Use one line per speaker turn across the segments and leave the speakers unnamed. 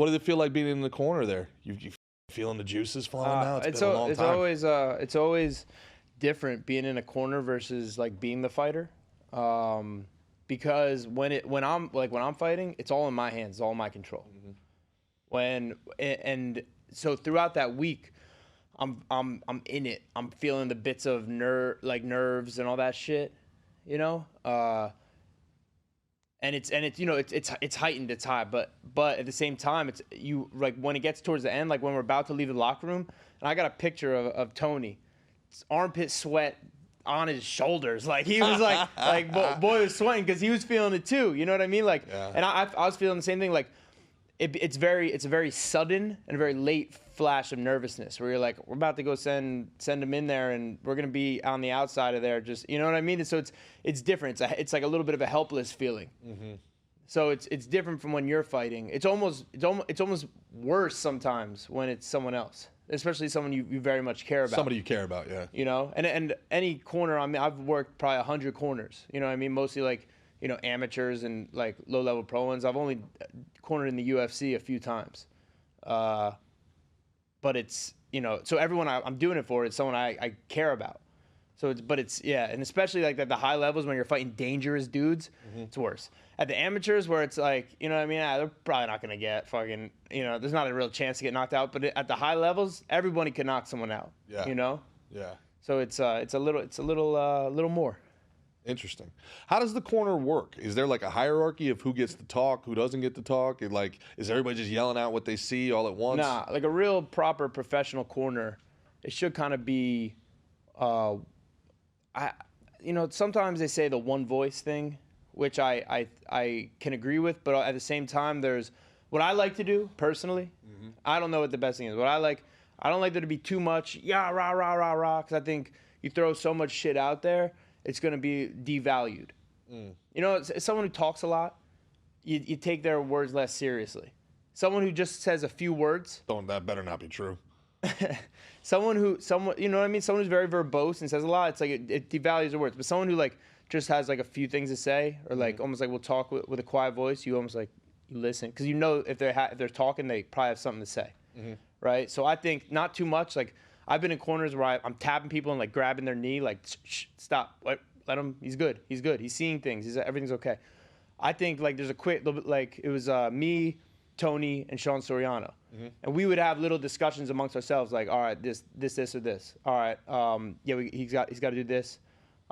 What did it feel like being in the corner there? You feeling the juices flowing now? It's been a long time.
It's always different being in a corner versus like being the fighter. Because when I'm fighting, it's all in my hands, it's all in my control. And so throughout that week, I'm in it. I'm feeling the bits of nerves and all that shit, you know. And it's heightened, it's high, but at the same time, it's you like when it gets towards the end, like when we're about to leave the locker room, and I got a picture of Tony, armpit sweat on his shoulders, like he was like boy was sweating because he was feeling it too, you know what I mean? Like, yeah. And I was feeling the same thing, like it's a very sudden and a very late flash of nervousness where you're like, we're about to go send him in there and we're gonna be on the outside of there, just, you know what I mean? And so it's different. It's like a little bit of a helpless feeling. So it's different from when you're fighting. It's almost worse sometimes when it's someone else, especially someone you very much care about.
Somebody you care about, yeah.
You know, and any corner, I mean, I've worked probably 100 corners. You know what I mean? Mostly like, you know, amateurs and like low-level pro ones. I've only cornered in the UFC a few times. But it's, you know, so everyone I'm doing it for is someone I care about. So yeah, and especially like at the high levels when you're fighting dangerous dudes, it's worse. At the amateurs where it's like, you know what I mean, they're probably not gonna get fucking, you know, there's not a real chance to get knocked out. But at the high levels, everybody can knock someone out. Yeah. You know.
Yeah.
So it's a little more.
Interesting. How does the corner work? Is there like a hierarchy of who gets to talk, who doesn't get to talk? And like, is everybody just yelling out what they see all at once?
Nah, like a real proper professional corner, it should kind of be, you know, sometimes they say the one voice thing, which I can agree with, but at the same time, there's what I like to do personally. I don't know what the best thing is. I don't like there to be too much, yeah, rah, rah, rah, rah, because I think you throw so much shit out there, it's going to be devalued. You know, someone who talks a lot, you take their words less seriously. Someone who just says a few words.
That better not be true.
someone, you know what I mean? Someone who's very verbose and says a lot, it's like it devalues their words. But someone who like just has like a few things to say, or like almost like will talk with a quiet voice, you almost like you listen. Because you know if they're talking, they probably have something to say. Right? So I think not too much. Like, I've been in corners where I'm tapping people and like grabbing their knee, like, shh, stop, let him, he's good, he's seeing things, everything's okay. I think like there's a quick, like it was me, Tony, and Sean Soriano, and we would have little discussions amongst ourselves, like, all right, this or this, all right, yeah, he's got to do this,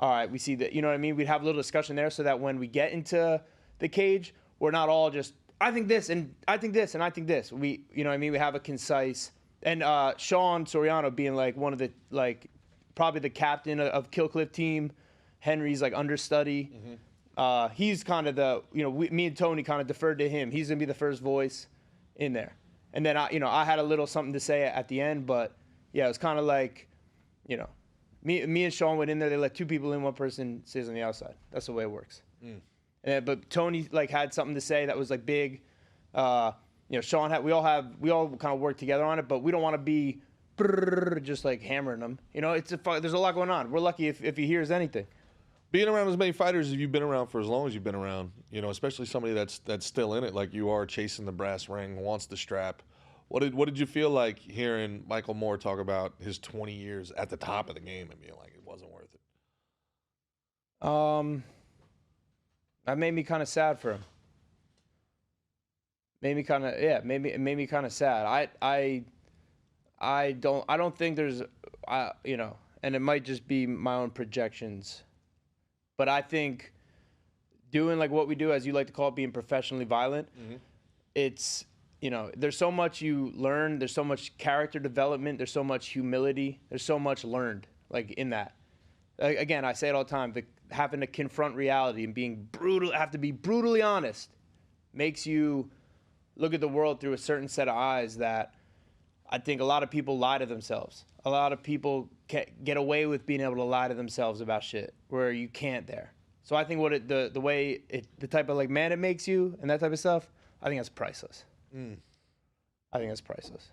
all right, we see that, you know what I mean? We'd have a little discussion there so that when we get into the cage, we're not all just, I think this and I think this and I think this. We, you know what I mean? We have a concise. And Sean Soriano being like one of the, like, probably the captain of Kill Cliff team, Henry's like understudy. He's kind of the, you know, me and Tony kind of deferred to him. He's gonna be the first voice in there. And then I had a little something to say at the end, but yeah, it was kind of like, you know, me and Sean went in there. They let two people in, one person stays on the outside. That's the way it works. But Tony like had something to say that was like big. You know, Sean we all kind of work together on it, but we don't want to be just like hammering them. You know, there's a lot going on. We're lucky if he hears anything.
Being around as many fighters as you've been around for as long as you've been around, you know, especially somebody that's still in it, like you are, chasing the brass ring, wants the strap. What did you feel like hearing Michael Moore talk about his 20 years at the top of the game and being like it wasn't worth it?
That made me kind of sad for him. Made me kind of sad. I don't think there's, you know, and it might just be my own projections, but I think doing like what we do, as you like to call it, being professionally violent, it's, you know, there's so much you learn, there's so much character development, there's so much humility, there's so much learned like in that. Again, I say it all the time, having to confront reality and have to be brutally honest makes you look at the world through a certain set of eyes that I think a lot of people lie to themselves. A lot of people get away with being able to lie to themselves about shit where you can't there. So I think the type of like man it makes you and that type of stuff, I think that's priceless. I think that's priceless.